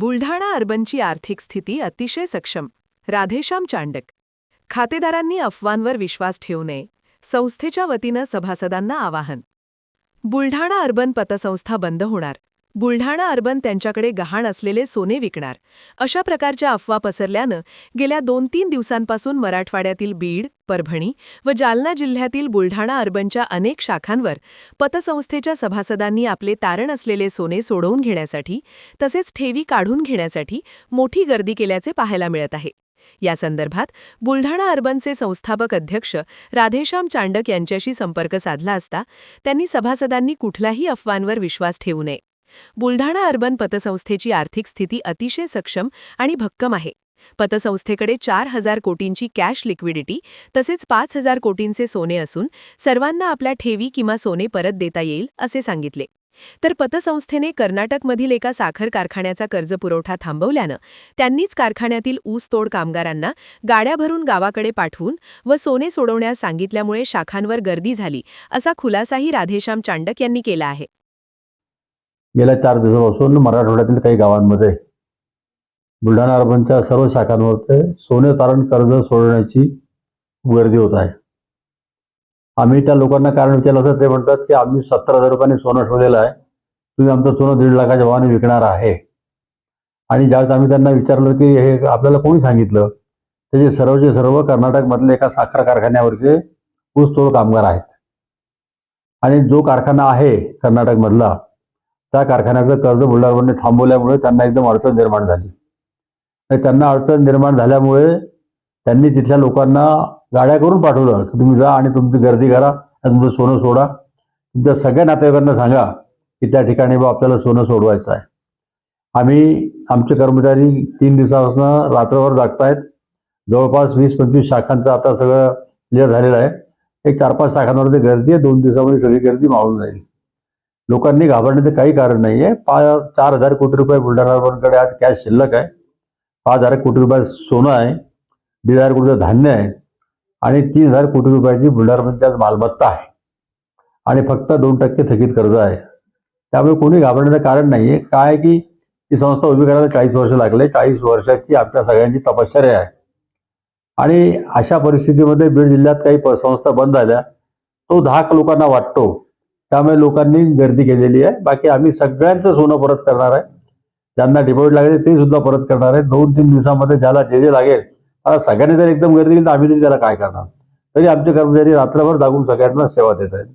बुलढाणा अर्बनची आर्थिक स्थिती अतिशय सक्षम. राधेश्याम चांडक. खातेदारांनी अफवांवर विश्वास ठेवू नये. संस्थेच्या वतीनं सभासदांना आवाहन. बुलढाणा अर्बन पतसंस्था बंद होणार. बुलढाणा अर्बन त्यांच्याकडे गहाण असलेले सोने विकणार. अशा प्रकारच्या अफवा पसरल्यानं गेल्या 2-3 दिवसांपासून मराठवाड्यातील बीड, परभणी व जालना जिल्ह्यातील बुलढाणा अर्बनच्या अनेक शाखांवर पतसंस्थेच्या सभासदांनी आपले तारण असलेले सोने सोडवून घेण्यासाठी तसेच ठेवी काढून घेण्यासाठी मोठी गर्दी केल्याचे पाहायला मिळत आहे. या संदर्भात बुलढाणा अर्बनचे संस्थापक अध्यक्ष राधेश्याम चांडक यांच्याशी संपर्क साधला असता त्यांनी सभासदांनी कुठल्याही अफवांवर विश्वास ठेवू नये. बुलढाणा अर्बन पतसंस्थेची आर्थिक स्थिती अतिशय सक्षम आणि भक्कम आहे. पतसंस्थेकडे 4,000 कोटींची कॅश लिक्विडिटी तसेच 5,000 कोटींचे सोने असून सर्वांना आपल्या ठेवी किंवा सोने परत देता येईल असे सांगितले. तर पतसंस्थेने कर्नाटकमधील एका साखर कारखान्याचा कर्जपुरवठा थांबवल्यानं त्यांनीच कारखान्यातील ऊसतोड कामगारांना गाड्या भरून गावाकडे पाठवून व सोने सोडवण्यास सांगितल्यामुळे शाखांवर गर्दी झाली असा खुलासाही राधेश्याम चांडक यांनी केला आहे. गेल्या 4 दिवसापासून मराठवाड्यातील काही गावांमध्ये बुलढाणा अर्बनच्या सर्व शाखांवर सोने तारण कर्ज सोडवण्याची गर्दी होत आहे. आम्ही त्या लोकांना कारण विचारलं असं ते म्हणतात की आम्ही 70,000 रुपयांनी सोनं ठेवलेलं आहे, तुम्ही आमचं सोनं 1.5 लाखाच्या भावाने विकणार आहे. आणि ज्यावेळेस आम्ही त्यांना विचारलं की हे आपल्याला कोणी सांगितलं, त्याचे सर्वचे सर्व कर्नाटकमधले एका साखर कारखान्यावरचे ऊसतोड कामगार आहेत. आणि जो कारखाना आहे कर्नाटकमधला त्या कारखान्याचं कर्ज बुलढाणा अर्बनने थांबवल्यामुळे त्यांना एकदम अडचण निर्माण झाली. आणि त्यांना अडचण निर्माण झाल्यामुळे त्यांनी तिथल्या लोकांना गाड्या करून पाठवलं की तुम्ही जा आणि तुमची गर्दी करा आणि तुमचं सोनं सोडा. तुमच्या सगळ्या नातेवाईकांना सांगा की त्या ठिकाणी आपल्याला सोनं सोडवायचं आहे. आमचे कर्मचारी 3 दिवसापासून रात्रभर जागतायत. जवळपास 20-25 शाखांचं आता सगळं क्लिअर झालेलं आहे. एक 4-5 शाखांवरती गर्दी आहे. 2 दिवसामध्ये सगळी गर्दी मावळून जाईल. लोकांनी घाबरण्याचं काही कारण नाही आहे. 4,000 कोटी रुपये बुलढाणा अर्बनकडे आज कॅश शिल्लक आहे. 5,000 कोटी रुपये सोनं आहे. 1,500 कोटीचं धान्य आहे आणि 3,000 कोटी रुपयाची बुलढाणा अर्बनची आज मालमत्ता आहे. आणि फक्त 2% थकीत कर्ज आहे. त्यामुळे कोणी घाबरण्याचं कारण नाही आहे. काय की ही संस्था उभी करायला 40 वर्ष लागले. 40 वर्षाची आमच्या सगळ्यांची तपश्चर्या आहे. आणि अशा परिस्थितीमध्ये बीड जिल्ह्यात काही संस्था बंद झाल्या तो धाक लोकांना वाटतो. त्यामुळे लोकांनी गर्दी केलेली आहे. बाकी आम्ही सगळ्यांचं सोनं परत करणार आहे. ज्यांना डिपॉझिट लागेल ते सुद्धा परत करणार आहे. 2-3 दिवसामध्ये ज्याला जे लागेल. आता सगळ्यांनी जर एकदम गर्दी केली तर आम्ही त्याला काय करणार. तरी आमचे कर्मचारी रात्रभर जागून सगळ्यांना सेवा देत आहेत.